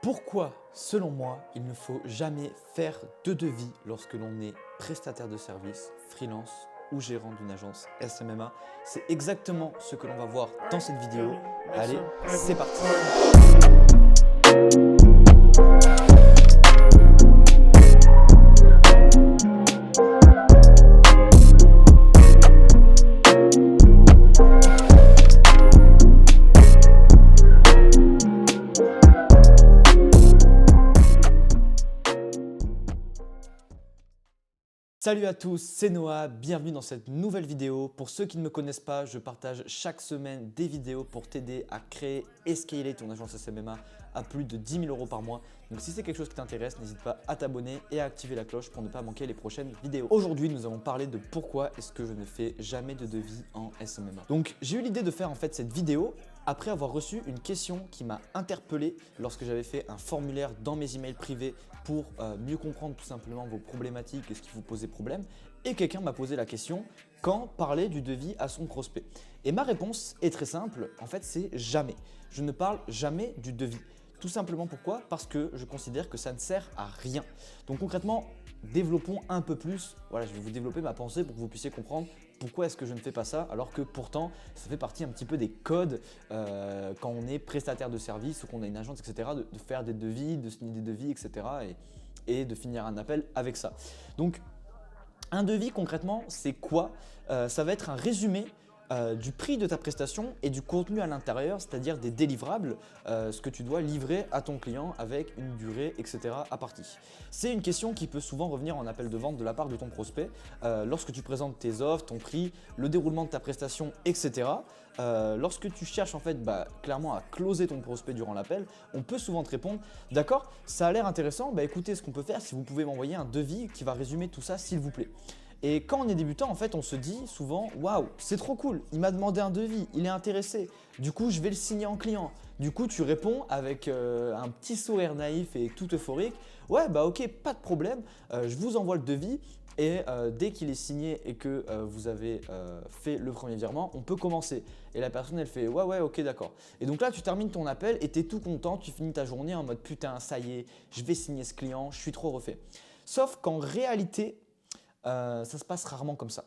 Pourquoi, selon moi, il ne faut jamais faire de devis lorsque l'on est prestataire de service, freelance ou gérant d'une agence SMMA? C'est exactement ce que l'on va voir dans cette vidéo. Allez, c'est parti! Salut à tous, c'est Noah, bienvenue dans cette nouvelle vidéo. Pour ceux qui ne me connaissent pas, je partage chaque semaine des vidéos pour t'aider à créer et scaler ton agence SMMA à plus de 10 000 € par mois. Donc si c'est quelque chose qui t'intéresse, n'hésite pas à t'abonner et à activer la cloche pour ne pas manquer les prochaines vidéos. Aujourd'hui, nous allons parler de pourquoi est-ce que je ne fais jamais de devis en SMMA. Donc j'ai eu l'idée de faire en fait cette vidéo après avoir reçu une question qui m'a interpellé lorsque j'avais fait un formulaire dans mes emails privés pour mieux comprendre tout simplement vos problématiques et ce qui vous posait problème. Et quelqu'un m'a posé la question, quand parler du devis à son prospect? Et ma réponse est très simple, en fait c'est jamais. Je ne parle jamais du devis. Tout simplement pourquoi? Parce que je considère que ça ne sert à rien. Donc concrètement, développons un peu plus. Voilà, je vais vous développer ma pensée pour que vous puissiez comprendre pourquoi est-ce que je ne fais pas ça alors que pourtant ça fait partie un petit peu des codes quand on est prestataire de service ou qu'on a une agence, etc. de faire des devis, de signer des devis, etc. et de finir un appel avec ça. Donc un devis concrètement c'est quoi? Ça va être un résumé du prix de ta prestation et du contenu à l'intérieur, c'est-à-dire des délivrables, ce que tu dois livrer à ton client avec une durée, etc. à partie. C'est une question qui peut souvent revenir en appel de vente de la part de ton prospect lorsque tu présentes tes offres, ton prix, le déroulement de ta prestation, etc. Lorsque tu cherches en fait clairement à closer ton prospect durant l'appel, on peut souvent te répondre « D'accord, ça a l'air intéressant, écoutez ce qu'on peut faire, si vous pouvez m'envoyer un devis qui va résumer tout ça s'il vous plaît ». Et quand on est débutant, en fait, on se dit souvent « Waouh, c'est trop cool, il m'a demandé un devis, il est intéressé, du coup je vais le signer en client ». Du coup, tu réponds avec un petit sourire naïf et tout euphorique « Ouais, ok, pas de problème, je vous envoie le devis et dès qu'il est signé et que vous avez fait le premier virement, on peut commencer ». Et la personne, elle fait « Ouais, ok, d'accord ». Et donc là, tu termines ton appel et tu es tout content, tu finis ta journée en mode « Putain, ça y est, je vais signer ce client, je suis trop refait ». Sauf qu'en réalité, ça se passe rarement comme ça.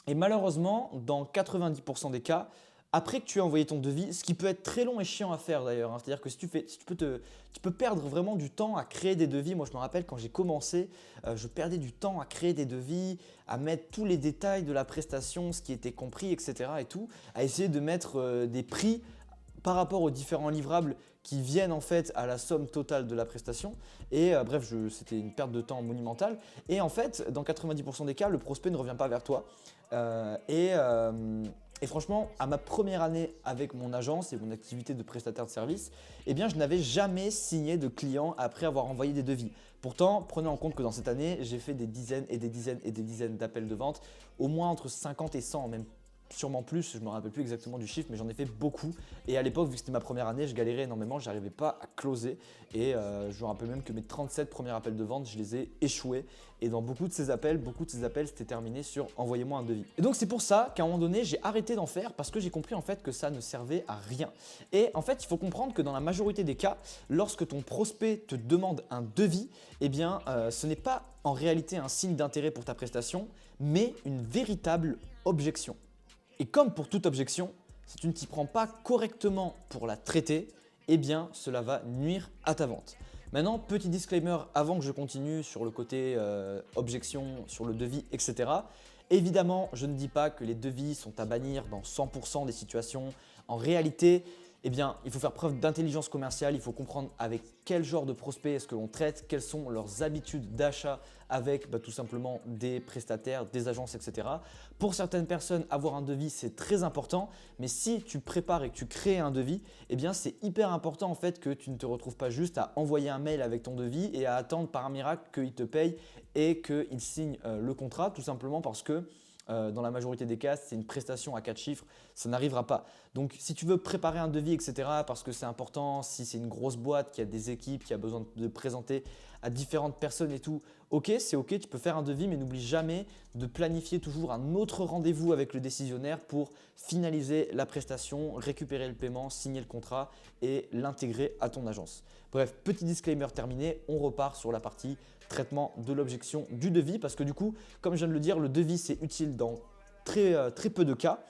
Et malheureusement, dans 90% des cas, après que tu aies envoyé ton devis, ce qui peut être très long et chiant à faire d'ailleurs, c'est-à-dire que si tu peux perdre vraiment du temps à créer des devis. Moi, je me rappelle quand j'ai commencé, je perdais du temps à créer des devis, à mettre tous les détails de la prestation, ce qui était compris, etc. et tout, à essayer de mettre des prix par rapport aux différents livrables qui viennent en fait à la somme totale de la prestation. Et bref, c'était une perte de temps monumentale. Et en fait, dans 90% des cas, le prospect ne revient pas vers toi. Et franchement, à ma première année avec mon agence et mon activité de prestataire de service, eh bien, je n'avais jamais signé de client après avoir envoyé des devis. Pourtant, prenez en compte que dans cette année, j'ai fait des dizaines et des dizaines et des dizaines d'appels de vente, au moins entre 50 et 100, même sûrement plus, je ne me rappelle plus exactement du chiffre, mais j'en ai fait beaucoup. Et à l'époque, vu que c'était ma première année, je galérais énormément, je n'arrivais pas à closer. Et je me rappelle même que mes 37 premiers appels de vente, je les ai échoués. Et dans beaucoup de ces appels, c'était terminé sur « envoyez-moi un devis ». Et donc c'est pour ça qu'à un moment donné, j'ai arrêté d'en faire parce que j'ai compris en fait que ça ne servait à rien. Et en fait, il faut comprendre que dans la majorité des cas, lorsque ton prospect te demande un devis, eh bien, ce n'est pas en réalité un signe d'intérêt pour ta prestation, mais une véritable objection. Et comme pour toute objection, si tu ne t'y prends pas correctement pour la traiter, eh bien cela va nuire à ta vente. Maintenant, petit disclaimer avant que je continue sur le côté objection, sur le devis, etc. Évidemment, je ne dis pas que les devis sont à bannir dans 100% des situations. En réalité, eh bien, il faut faire preuve d'intelligence commerciale, il faut comprendre avec quel genre de prospect est-ce que l'on traite, quelles sont leurs habitudes d'achat avec tout simplement des prestataires, des agences, etc. Pour certaines personnes, avoir un devis, c'est très important, mais si tu prépares et que tu crées un devis, eh bien, c'est hyper important en fait que tu ne te retrouves pas juste à envoyer un mail avec ton devis et à attendre par un miracle qu'il te paye et qu'il signe le contrat, tout simplement parce que dans la majorité des cas, c'est une prestation à 4 chiffres, ça n'arrivera pas. Donc si tu veux préparer un devis, etc., parce que c'est important, si c'est une grosse boîte qui a des équipes, qui a besoin de présenter à différentes personnes et tout, ok, c'est ok, tu peux faire un devis, mais n'oublie jamais de planifier toujours un autre rendez-vous avec le décisionnaire pour finaliser la prestation, récupérer le paiement, signer le contrat et l'intégrer à ton agence. Bref, petit disclaimer terminé, on repart sur la partie traitement de l'objection du devis parce que du coup, comme je viens de le dire, le devis c'est utile dans très peu de cas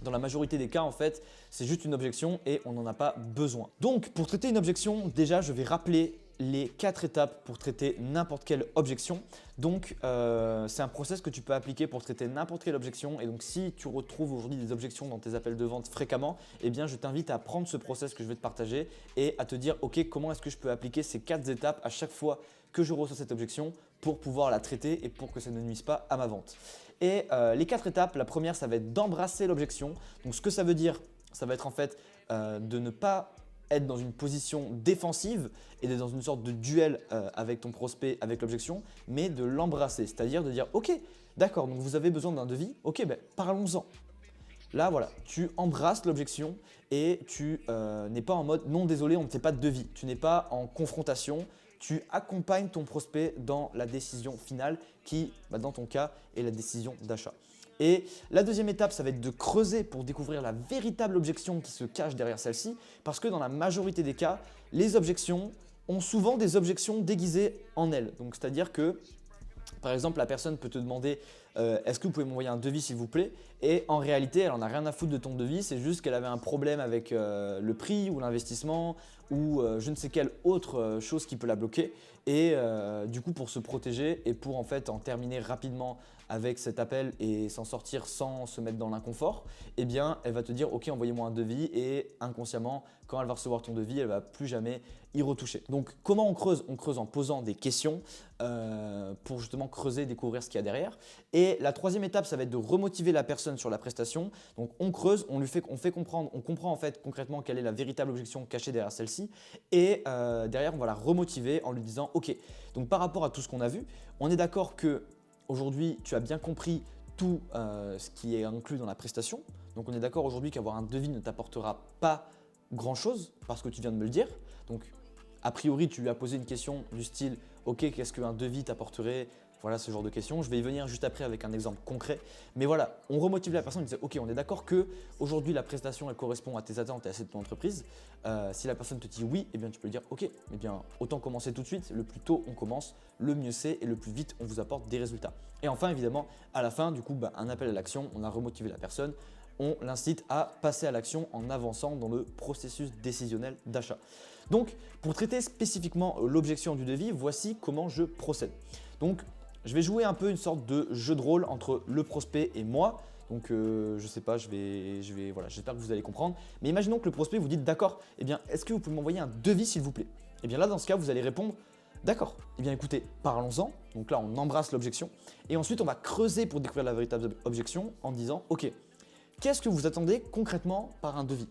dans la majorité des cas, en fait, c'est juste une objection et on n'en a pas besoin. Donc, pour traiter une objection, déjà, je vais rappeler les 4 étapes pour traiter n'importe quelle objection. Donc, c'est un process que tu peux appliquer pour traiter n'importe quelle objection. Et donc, si tu retrouves aujourd'hui des objections dans tes appels de vente fréquemment, eh bien, je t'invite à prendre ce process que je vais te partager et à te dire, ok, comment est-ce que je peux appliquer ces 4 étapes à chaque fois que je reçois cette objection pour pouvoir la traiter et pour que ça ne nuise pas à ma vente. Et les 4 étapes, la première, ça va être d'embrasser l'objection. Donc, ce que ça veut dire, ça va être en fait de ne pas être dans une position défensive et d'être dans une sorte de duel avec ton prospect, avec l'objection, mais de l'embrasser. C'est-à-dire de dire, ok, d'accord, donc vous avez besoin d'un devis, ok, ben parlons-en. Là, voilà, tu embrasses l'objection et tu n'es pas en mode non, désolé, on ne fait pas de devis. Tu n'es pas en confrontation. Tu accompagnes ton prospect dans la décision finale qui, dans ton cas, est la décision d'achat. Et la deuxième étape, ça va être de creuser pour découvrir la véritable objection qui se cache derrière celle-ci parce que dans la majorité des cas, les objections ont souvent des objections déguisées en elles. Donc, c'est-à-dire que, par exemple, la personne peut te demander est-ce que vous pouvez m'envoyer un devis s'il vous plaît? Et en réalité, elle n'en a rien à foutre de ton devis, c'est juste qu'elle avait un problème avec le prix ou l'investissement ou je ne sais quelle autre chose qui peut la bloquer. Et du coup, pour se protéger et pour en fait en terminer rapidement avec cet appel et s'en sortir sans se mettre dans l'inconfort, eh bien, elle va te dire ok, envoyez-moi un devis et inconsciemment, quand elle va recevoir ton devis, elle ne va plus jamais y retoucher. Donc, comment on creuse? On creuse en posant des questions pour justement creuser et découvrir ce qu'il y a derrière. Et la troisième étape, ça va être de remotiver la personne sur la prestation. Donc, on creuse, on fait comprendre, on comprend en fait concrètement quelle est la véritable objection cachée derrière celle-ci. Et derrière, on va la remotiver en lui disant ok, donc par rapport à tout ce qu'on a vu, on est d'accord que aujourd'hui, tu as bien compris tout ce qui est inclus dans la prestation. Donc, on est d'accord aujourd'hui qu'avoir un devis ne t'apportera pas grand-chose parce que tu viens de me le dire. Donc, a priori, tu lui as posé une question du style « Ok, qu'est-ce qu'un devis t'apporterait ?» Voilà ce genre de questions. Je vais y venir juste après avec un exemple concret. Mais voilà, on remotive la personne, on disait « Ok, on est d'accord qu'aujourd'hui, la prestation, elle correspond à tes attentes et à celles de ton entreprise. » Si la personne te dit oui, eh bien, tu peux lui dire « Ok, eh bien, autant commencer tout de suite. Le plus tôt on commence, le mieux c'est et le plus vite on vous apporte des résultats. » Et enfin, évidemment, à la fin, du coup, un appel à l'action, on a remotivé la personne. On l'incite à passer à l'action en avançant dans le processus décisionnel d'achat. Donc, pour traiter spécifiquement l'objection du devis, voici comment je procède. Donc, je vais jouer un peu une sorte de jeu de rôle entre le prospect et moi. Donc, je ne sais pas, voilà, j'espère que vous allez comprendre. Mais imaginons que le prospect vous dit d'accord, eh bien, est-ce que vous pouvez m'envoyer un devis s'il vous plaît? Eh bien là, dans ce cas, vous allez répondre d'accord. Eh bien, écoutez, parlons-en. Donc là, on embrasse l'objection. Et ensuite, on va creuser pour découvrir la véritable objection en disant ok, qu'est-ce que vous attendez concrètement par un devis?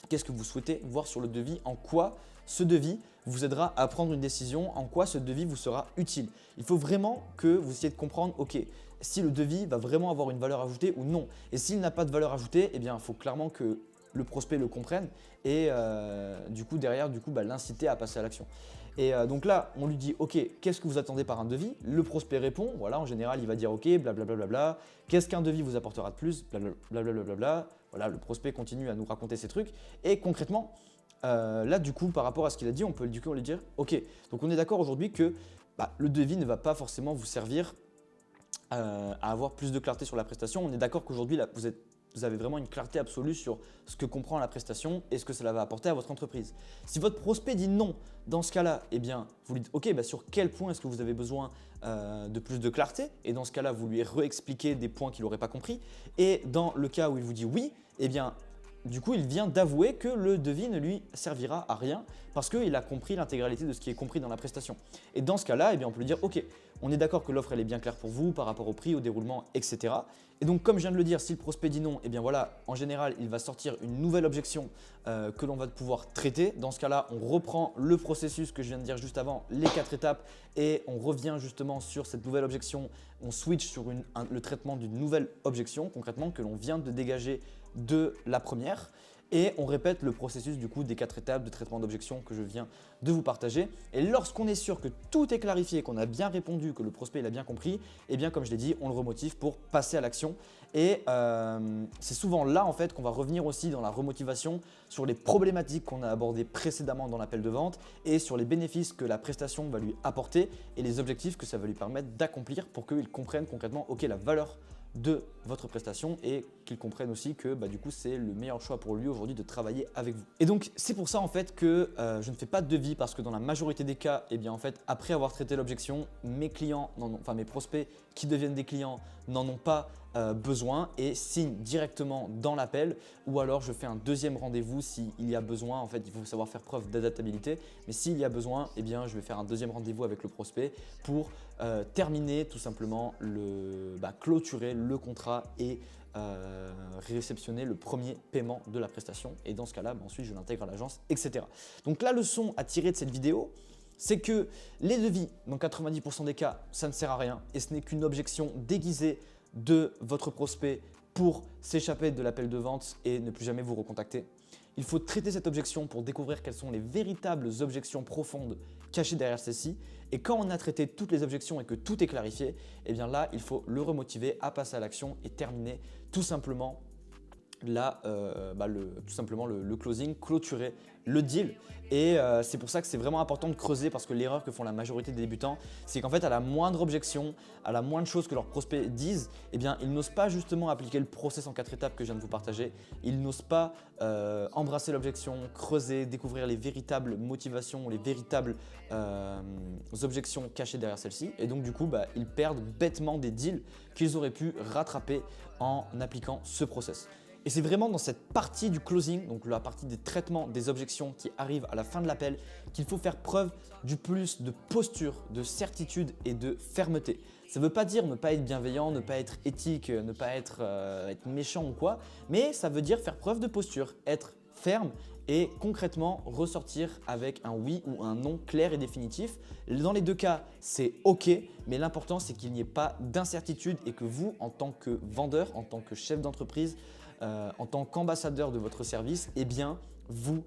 Qu'est-ce que vous souhaitez voir sur le devis? En quoi ce devis vous aidera à prendre une décision? En quoi ce devis vous sera utile? Il faut vraiment que vous essayiez de comprendre, ok, si le devis va vraiment avoir une valeur ajoutée ou non. Et s'il n'a pas de valeur ajoutée, eh bien, il faut clairement que le prospect le comprenne et du coup, derrière, l'inciter à passer à l'action. Et donc là, on lui dit ok, qu'est-ce que vous attendez par un devis? Le prospect répond, voilà, en général, il va dire ok, blablabla. Qu'est-ce qu'un devis vous apportera de plus? Blablabla. Voilà, le prospect continue à nous raconter ses trucs. Et concrètement, là, du coup, par rapport à ce qu'il a dit, on peut lui dire ok, donc on est d'accord aujourd'hui que le devis ne va pas forcément vous servir à avoir plus de clarté sur la prestation. On est d'accord qu'aujourd'hui, vous avez vraiment une clarté absolue sur ce que comprend la prestation et ce que cela va apporter à votre entreprise. Si votre prospect dit non, dans ce cas-là, eh bien, vous lui dites ok, sur quel point est-ce que vous avez besoin de plus de clarté? Et dans ce cas-là, vous lui réexpliquez des points qu'il n'aurait pas compris. Et dans le cas où il vous dit oui, eh bien, du coup, il vient d'avouer que le devis ne lui servira à rien parce qu'il a compris l'intégralité de ce qui est compris dans la prestation. Et dans ce cas-là, eh bien, on peut lui dire « Ok, on est d'accord que l'offre elle est bien claire pour vous par rapport au prix, au déroulement, etc. » Et donc, comme je viens de le dire, si le prospect dit non, eh bien voilà, en général, il va sortir une nouvelle objection que l'on va pouvoir traiter. Dans ce cas-là, on reprend le processus que je viens de dire juste avant, les 4 étapes, et on revient justement sur cette nouvelle objection. On switch sur le traitement d'une nouvelle objection, concrètement, que l'on vient de dégager de la première. Et on répète le processus du coup des 4 étapes de traitement d'objection que je viens de vous partager. Et lorsqu'on est sûr que tout est clarifié, qu'on a bien répondu, que le prospect il a bien compris, eh bien comme je l'ai dit, on le remotive pour passer à l'action. Et c'est souvent là en fait qu'on va revenir aussi dans la remotivation sur les problématiques qu'on a abordées précédemment dans l'appel de vente et sur les bénéfices que la prestation va lui apporter et les objectifs que ça va lui permettre d'accomplir pour qu'il comprenne concrètement ok, la valeur de votre prestation et qu'il comprenne aussi que du coup c'est le meilleur choix pour lui aujourd'hui de travailler avec vous. Et donc c'est pour ça en fait que je ne fais pas de devis parce que dans la majorité des cas, eh bien en fait après avoir traité l'objection, mes clients, mes prospects qui deviennent des clients n'en ont pas besoin et signent directement dans l'appel, ou alors je fais un deuxième rendez-vous s'il y a besoin. En fait, il faut savoir faire preuve d'adaptabilité, mais s'il y a besoin, eh bien je vais faire un deuxième rendez-vous avec le prospect pour terminer tout simplement clôturer le contrat et réceptionner le premier paiement de la prestation. Et dans ce cas-là, ensuite je l'intègre à l'agence, etc. Donc la leçon à tirer de cette vidéo, c'est que les devis, dans 90% des cas, ça ne sert à rien et ce n'est qu'une objection déguisée de votre prospect pour s'échapper de l'appel de vente et ne plus jamais vous recontacter. Il faut traiter cette objection pour découvrir quelles sont les véritables objections profondes cachées derrière celle-ci. Et quand on a traité toutes les objections et que tout est clarifié, eh bien là, il faut le remotiver à passer à l'action et terminer tout simplement le closing, clôturer le deal. Et c'est pour ça que c'est vraiment important de creuser parce que l'erreur que font la majorité des débutants, c'est qu'en fait à la moindre objection, à la moindre chose que leurs prospects disent, eh bien ils n'osent pas justement appliquer le process en 4 étapes que je viens de vous partager. Ils n'osent pas embrasser l'objection, creuser, découvrir les véritables motivations, les véritables objections cachées derrière celle-ci. Et donc du coup, ils perdent bêtement des deals qu'ils auraient pu rattraper en appliquant ce process. Et c'est vraiment dans cette partie du closing, donc la partie des traitements des objections qui arrivent à la fin de l'appel, qu'il faut faire preuve du plus de posture, de certitude et de fermeté. Ça ne veut pas dire ne pas être bienveillant, ne pas être éthique, ne pas être méchant ou quoi, mais ça veut dire faire preuve de posture, être ferme et concrètement ressortir avec un oui ou un non clair et définitif. Dans les deux cas, c'est OK, mais l'important c'est qu'il n'y ait pas d'incertitude et que vous, en tant que vendeur, en tant que chef d'entreprise, en tant qu'ambassadeur de votre service, eh bien, vous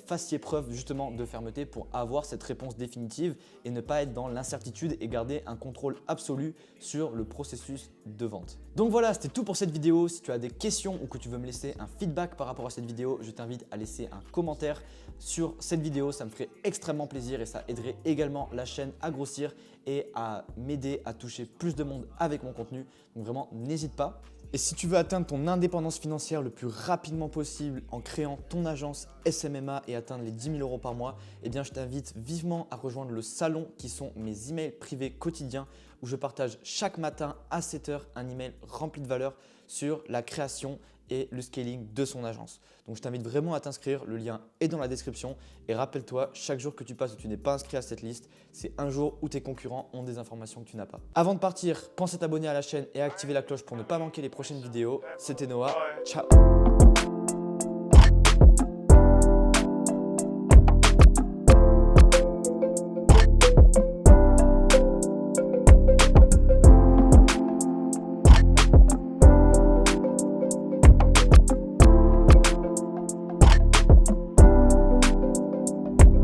fassiez preuve justement de fermeté pour avoir cette réponse définitive et ne pas être dans l'incertitude et garder un contrôle absolu sur le processus de vente. Donc voilà, c'était tout pour cette vidéo. Si tu as des questions ou que tu veux me laisser un feedback par rapport à cette vidéo, je t'invite à laisser un commentaire sur cette vidéo. Ça me ferait extrêmement plaisir et ça aiderait également la chaîne à grossir et à m'aider à toucher plus de monde avec mon contenu. Donc vraiment, n'hésite pas. Et si tu veux atteindre ton indépendance financière le plus rapidement possible en créant ton agence SMMA et atteindre les 10 000 € par mois, eh bien je t'invite vivement à rejoindre le salon qui sont mes emails privés quotidiens où je partage chaque matin à 7 h un email rempli de valeur sur la création et le scaling de son agence. Donc je t'invite vraiment à t'inscrire, le lien est dans la description et rappelle-toi, chaque jour que tu passes où tu n'es pas inscrit à cette liste, c'est un jour où tes concurrents ont des informations que tu n'as pas. Avant de partir, pense à t'abonner à la chaîne et à activer la cloche pour ne pas manquer les prochaines vidéos. C'était Noah, ciao.